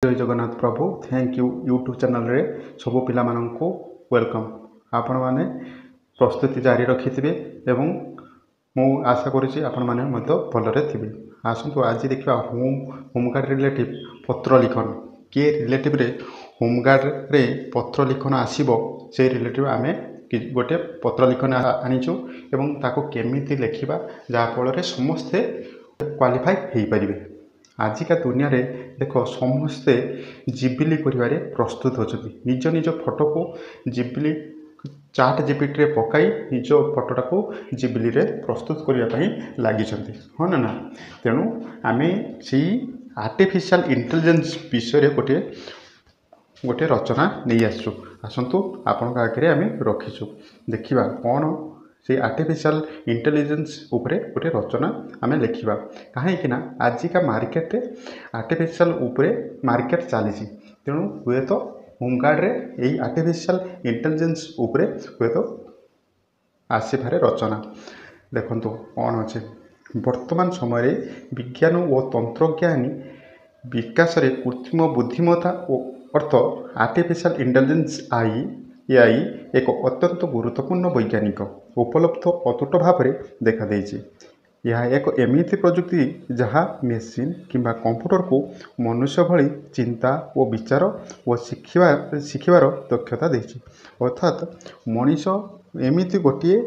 जय जगन्नाथ प्रभु thank you YouTube channel रे सबु पिला माननकु वेलकम। आपण माने प्रस्तुति जारी रखिथिबे एवं मु आशा करूची आपण माने मते भलरे थिबे। आसंतु आज देखिबा होमगार्ड रिलेटिव पत्र लिखन के रिलेटिव रे होमगार्ड रे पत्र लिखन आसीबो से रिलेटिव आमे गोटे पत्र लिखन आनिचु एवं ताको केमिति लेखिबा जा फल रे समस्ते क्वालिफाई हेई परिबे। आजिका दुनिया रे देख समस्ते जिबिली करिवारे प्रस्तुत होचନ୍ତି निज निज फोटो को जिबिली चाट जीपीटी रे पकाई निज फोटोटा को जिबिली रे प्रस्तुत करिया पई लागिचନ୍ତି हो ना। तेणु आमे सी आर्टिफिशियल इंटेलिजेंस विषय रे गोटे रचना नहीं आसु आसंतु आपण आगे आमे रखिछु देखिबा कोन से आर्टिफिशियल इंटेलिजेंस उपरे गोटे रचना आमे लिखिबा कहीं आजिका मार्केट आर्टिफिशियल उपरे मार्केट चली तेणु हुए तो होमगार्ड रे यही आर्टिफिशियल इंटेलिजेंस उपरे हुए तो आसीफारे रचना देखंतु कौन अच्छे वर्तमान समय विज्ञान और तंत्रज्ञानी विकास रे कृत्रिम बुद्धिमत्ता अर्थ आर्टिफिशियल इंटेलिजेंस एआई एक अत्यंत गुरुत्वपूर्ण वैज्ञानिक उपलब्ध अतुट भाव में देखा देइछि। यह एक एमिति प्रजुक्ति जहाँ मेसीन किंबा कंप्यूटर को मनुष्य भली चिंता और विचार और शिखिबार दक्षता देइछि। अर्थात मनीष एमिति गोटे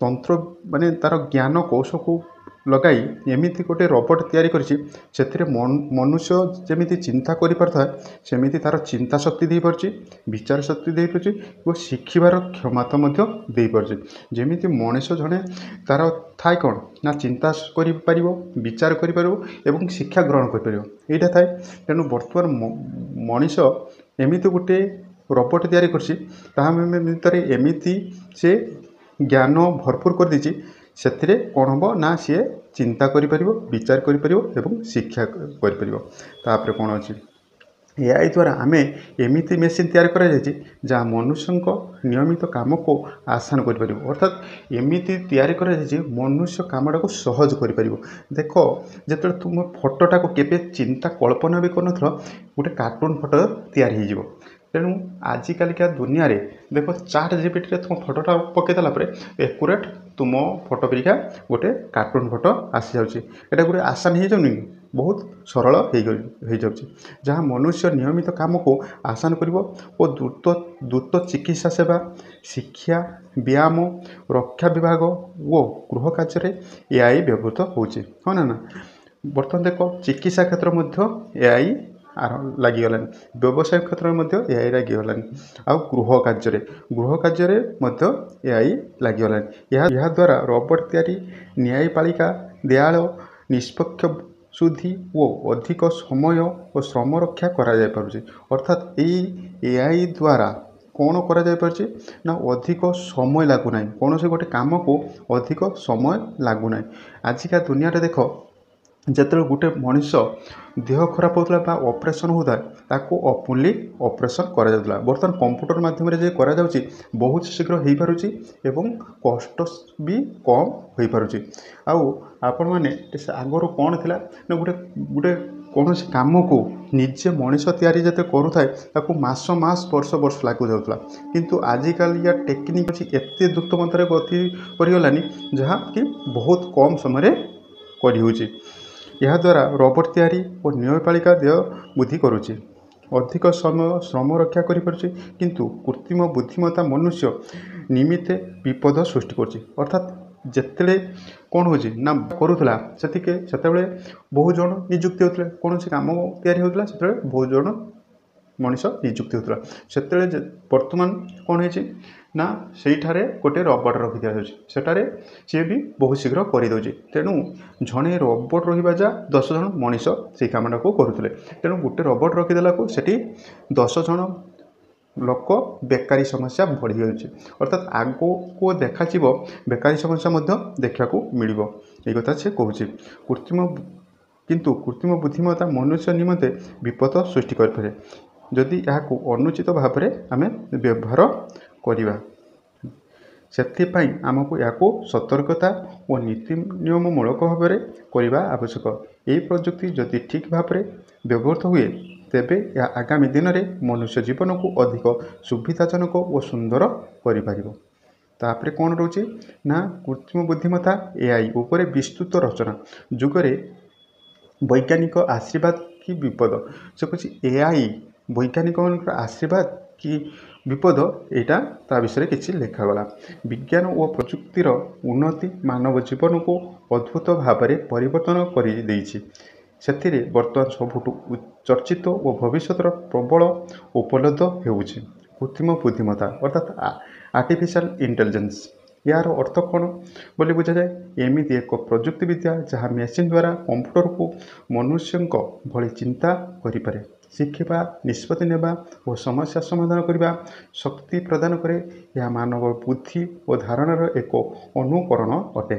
तंत्र माने तार ज्ञान कौशल को लगाई एमिति गोटे रोबोट तैयारी करिछि सेथिरे मनुष्य जेमिति चिंता करि परथा सेमिति तार चिंता शक्ति दे परछि विचार शक्ति दे परछि और शिखिबार क्षमता मध्य दे परछि। जेमिति मनुष्य जने तार थाय कोन ना चिंता करि परिबो विचार करि परिबो एवं शिक्षा ग्रहण करि परिबो एटा थाय। तेनु वर्तमान मनुष्य एमिति गोटे रोबोट तैयारी करछि ताहा भितर एमिति से ज्ञान भरपूर कर दिछि सेथिरे कोन हबो ना सी चिंता करि परिबो विचार करि परिबो एवं शिक्षा करि परिबो। तापरे कोन अछि एआई द्वारा आमे एमिति मेसीन तैयार करा जायछि जहाँ मनुष्यंक नियमित काम को आसान करि परिबो अर्थात एमिति तैयार करा जायछि मनुष्य कामटा को सहज करि परिबो। देखो जेतले तुम फोटोटा को केबे चिंता कल्पना भी करनथलो गोटे कार्टून फोटो तैयार हो जिवो। तेणु आजिकालिका दुनिया रे देखो चाट जीपीटी रे तुम फोटोटा पकेदेला एक्यूरेट तुम फोटो परिका गोटे कार्टून फोटो आसी जाउछि एटा गोटे आसान हो जाउनि बहुत सरल हो जाउछि जहाँ मनुष्य नियमित काम को आसान करिवो और द्रुत चिकित्सा सेवा शिक्षा व्यायाम रक्षा विभाग और गृह कार्य एआई व्यवहृत होउछि हो ना। बर्तमान देखो चिकित्सा क्षेत्र मध्य एआई लागिगलानी व्यवसाय क्षेत्र में एआई लागिगलानी आ गृह कार्य मध्य एआई लागिगलानी। यह द्वारा रोबोट तैयारी न्यायपालिका दयाल निष्पक्ष सुधी और अधिक समय और श्रम रक्षा करा जाय पारुछि। अर्थात एआई द्वारा कौन करा जाय पारुछि ना अधिक समय लागु नाही कौन से गोटे काम को अधिक समय लागु नाही। आजिका दुनिया रे देखो जेतले गोटे मनुष्य देह खराब होता बा ऑपरेशन होता ताको ओपनली ऑपरेशन करा जाउतला बर्तमान कंप्यूटर माध्यम रे जे करा जाउछि बहुत शीघ्र हेई पारुछि एवं कष्ट भी कम होई पारुछि। आउ आपण माने आगर कोन थिला ना गोटे कौन से काम को निजे मनुष्य तैयारी जते करूथाय ताको मास मास वर्ष वर्ष लागु जाउतला किंतु आजिकल या टेक्निक अछि एते द्रुत मात्रा गति करिगलानी जहाँ कि बहुत कम समय रे करि होछि। यह द्वारा रोबोट तैयारी और न्यायपालिका देय बुद्धि करुछि अधिक समय श्रम रक्षा करि परछि किंतु कृत्रिम बुद्धिमत्ता मनुष्य निमित्त विपद सृष्टि करछि। अर्थात जेतले कौन होछि ना करूथला सेतेबेले बहुत जन नियुक्ति होतले कौन से काम तैयारी होतला सेतेबेले बहुत जन मनुष्य नियुक्ति होतला सेतेबेले वर्तमान कौन होछि ना सेठारे गोटे रोबोट रखि दिया जाउछि सेटारे सी भी बहुत शीघ्र कर दउछि। तेणु जड़े रोबोट रहिबा जा 10 जन मनुष्य से कामटा को करुले तेणु गोटे रोबोट रखिदेला को सेठी 10 जन लोक बेकारी समस्या बढ़ी जाउछि। अर्थात आगो को देखा बेकारी समस्या मध्य देखा मिलिबो ए कथा से कहूछि। कृत्रिम बुद्धिमत्ता मनुष्य निमंते विपद सृष्टि करिपारे जदि याको अनुचित भाव में आमे व्यवहार करिबा सेथिपाई आमको याको सतर्कता और नीति नियममूलक भाव में करने आवश्यक। यही प्रजुक्ति जदि ठीक भाव में व्यवहृत हुए ତେବେ ଏହା ଆଗାମୀ ଦିନରେ ମନୁଷ୍ୟ ଜୀବନକୁ ଅଧିକ ସୁବିଧାଜନକ ଓ ସୁନ୍ଦର କରିପାରିବ। ତାପରେ କ'ଣ ରହୁଛି ନା କୃତ୍ରିମ ବୁଦ୍ଧିମତ୍ତା AI ଉପରେ ବିସ୍ତୃତ ରଚନା ଯୁଗରେ ବୈଜ୍ଞାନିକ ଆଶୀର୍ବାଦ କି ବିପଦ। ସେ କହୁଛି AI ବୈଜ୍ଞାନିକମାନଙ୍କର ଆଶୀର୍ବାଦ କି ବିପଦ, ଏଇଟା ତା ବିଷୟରେ କିଛି ଲେଖାଗଲା। ବିଜ୍ଞାନ ଓ ପ୍ରଯୁକ୍ତିର ଉନ୍ନତି ମାନବ ଜୀବନକୁ ଅଦ୍ଭୁତ ଭାବରେ ପରିବର୍ତ୍ତନ କରିଦେଇଛି। ସେଥିରେ ବର୍ତ୍ତମାନ ସବୁଠୁ ଚର୍ଚ୍ଚିତ ଓ ଭବିଷ୍ୟତର ପ୍ରବଳ ଉପଲବ୍ଧ ହେଉଛି କୃତ୍ରିମ ବୁଦ୍ଧିମତ୍ତା ଅର୍ଥାତ୍ ଆର୍ଟିଫିସିଆଲ ଇଣ୍ଟେଲିଜେନ୍ସ। ଏହାର ଅର୍ଥ କ'ଣ ବୋଲି ବୁଝାଯାଏ? ଏମିତି ଏକ ପ୍ରଯୁକ୍ତିବିଦ୍ୟା ଯାହା ମେସିନ୍ ଦ୍ୱାରା କମ୍ପ୍ୟୁଟରକୁ ମନୁଷ୍ୟଙ୍କ ଭଳି ଚିନ୍ତା କରିପାରେ, ଶିଖିବା, ନିଷ୍ପତ୍ତି ନେବା ଓ ସମସ୍ୟା ସମାଧାନ କରିବା ଶକ୍ତି ପ୍ରଦାନ କରେ। ଏହା ମାନବ ବୁଦ୍ଧି ଓ ଧାରଣାର ଏକ ଅନୁକରଣ ଅଟେ।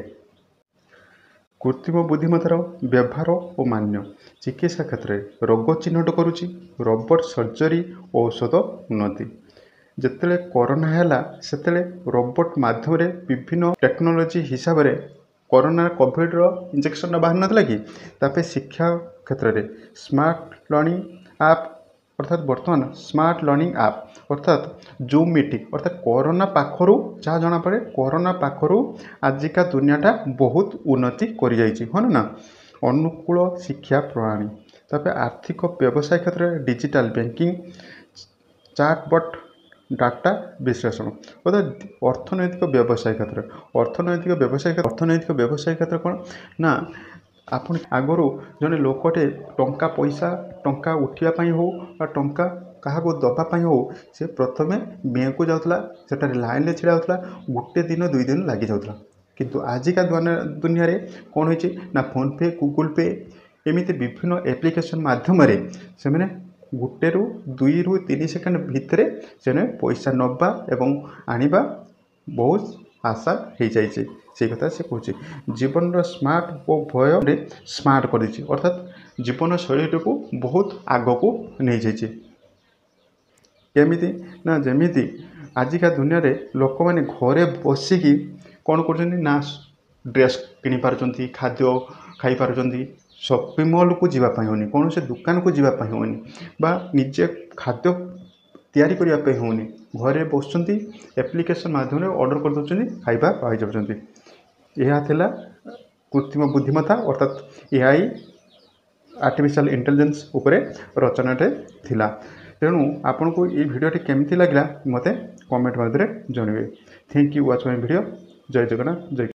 କୃତ୍ରିମ ବୁଦ୍ଧିମତ୍ତାର ବ୍ୟବହାର ଓ ମାନ୍ୟ। ଚିକିତ୍ସା କ୍ଷେତ୍ରରେ ରୋଗ ଚିହ୍ନଟ କରୁଛି, ରୋବୋଟ ସର୍ଜରୀ ଓ ଔଷଧ ଉନ୍ନତି। ଯେତେବେଳେ କରୋନା ହେଲା ସେତେବେଳେ ରୋବୋଟ ମାଧ୍ୟମରେ ବିଭିନ୍ନ ଟେକ୍ନୋଲୋଜି ହିସାବରେ କୋଭିଡ଼ର ଇଞ୍ଜେକ୍ସନଟା ବାହାରି ନଥିଲା କି? ତାପରେ ଶିକ୍ଷା କ୍ଷେତ୍ରରେ ସ୍ମାର୍ଟ ଲର୍ଣ୍ଣିଂ ଆପ୍ ଅର୍ଥାତ୍ ବର୍ତ୍ତମାନ ସ୍ମାର୍ଟ ଲର୍ଣ୍ଣିଂ ଆପ୍ ଅର୍ଥାତ୍ ଜୁମ୍ ମିଟିଂ ଅର୍ଥାତ୍ କରୋନା ପାଖରୁ ଯାହା ଜଣାପଡ଼େ କରୋନା ପାଖରୁ ଆଜିକା ଦୁନିଆଟା ବହୁତ ଉନ୍ନତି କରିଯାଇଛି, ହଁ ନା? ଅନୁକୂଳ ଶିକ୍ଷା ପ୍ରଣାଳୀ। ତାପରେ ଆର୍ଥିକ ବ୍ୟବସାୟ କ୍ଷେତ୍ରରେ ଡିଜିଟାଲ ବ୍ୟାଙ୍କିଂ, ଚାଟବଟ୍, ଡାଟା ବିଶ୍ଳେଷଣ ଅର୍ଥାତ୍ ଅର୍ଥନୈତିକ ବ୍ୟବସାୟ କ୍ଷେତ୍ରରେ ଅର୍ଥନୈତିକ ବ୍ୟବସାୟ କ୍ଷେତ୍ର କ'ଣ ନା ଆପଣ ଆଗରୁ ଜଣେ ଲୋକଟେ ଟଙ୍କା ଉଠିବା ପାଇଁ ହେଉ ବା ଟଙ୍କା କାହାକୁ ଦେବା ପାଇଁ ହେଉ ସେ ପ୍ରଥମେ ବ୍ୟାଙ୍କକୁ ଯାଉଥିଲା, ସେଠାରେ ଲାଇନ୍ରେ ଛିଡ଼ା ହେଉଥିଲା, ଗୋଟେ ଦିନ 2 ଦିନ ଲାଗିଯାଉଥିଲା। କିନ୍ତୁ ଆଜିକା ଦୁନିଆରେ କ'ଣ ହୋଇଛି ନା ଫୋନ୍ପେ, ଗୁଗୁଲ୍ ପେ ଏମିତି ବିଭିନ୍ନ ଆପ୍ଲିକେସନ୍ ମାଧ୍ୟମରେ ସେମାନେ 2ରୁ 3 ସେକେଣ୍ଡ ଭିତରେ ସେମାନେ ପଇସା ନେବା ଏବଂ ଆଣିବା ବହୁତ ଆଶା ହେଇଯାଇଛି। ସେଇ କଥା ସେ କହୁଛି ଜୀବନର ସ୍ମାର୍ଟ ଓ ଭୟରେ ସ୍ମାର୍ଟ କରିଦେଇଛି ଅର୍ଥାତ୍ ଜୀବନଶୈଳୀଟିକୁ ବହୁତ ଆଗକୁ ନେଇଯାଇଛି। କେମିତି ନା ଯେମିତି ଆଜିକା ଦୁନିଆରେ ଲୋକମାନେ ଘରେ ବସିକି କ'ଣ କରୁଛନ୍ତି ନା ଡ୍ରେସ୍ କିଣିପାରୁଛନ୍ତି, ଖାଦ୍ୟ ଖାଇପାରୁଛନ୍ତି, ସପିଂ ମଲ୍କୁ ଯିବା ପାଇଁ ହେଉନି, କୌଣସି ଦୋକାନକୁ ଯିବା ପାଇଁ ହେଉନି ବା ନିଜେ ଖାଦ୍ୟ ତିଆରି କରିବା ପାଇଁ ହେଉନି, ଘରେ ବସୁଛନ୍ତି, ଆପ୍ଲିକେସନ୍ ମାଧ୍ୟମରେ ଅର୍ଡ଼ର କରିଦେଉଛନ୍ତି, ଖାଇବା ପାଇଯାଉଛନ୍ତି। ଏହା ଥିଲା କୃତ୍ରିମ ବୁଦ୍ଧିମତ୍ତା ଅର୍ଥାତ୍ AI ଆର୍ଟିଫିସିଆଲ ଇଣ୍ଟେଲିଜେନ୍ସ ଉପରେ ରଚନାଟେ ଥିଲା। ତେଣୁ ଆପଣଙ୍କୁ ଏଇ ଭିଡ଼ିଓଟି କେମିତି ଲାଗିଲା ମୋତେ କମେଣ୍ଟ ମାଧ୍ୟମରେ ଜଣାଇବେ। Thank you watch my video. ଜୟ ଜଗନ୍ନାଥ, ଜୟ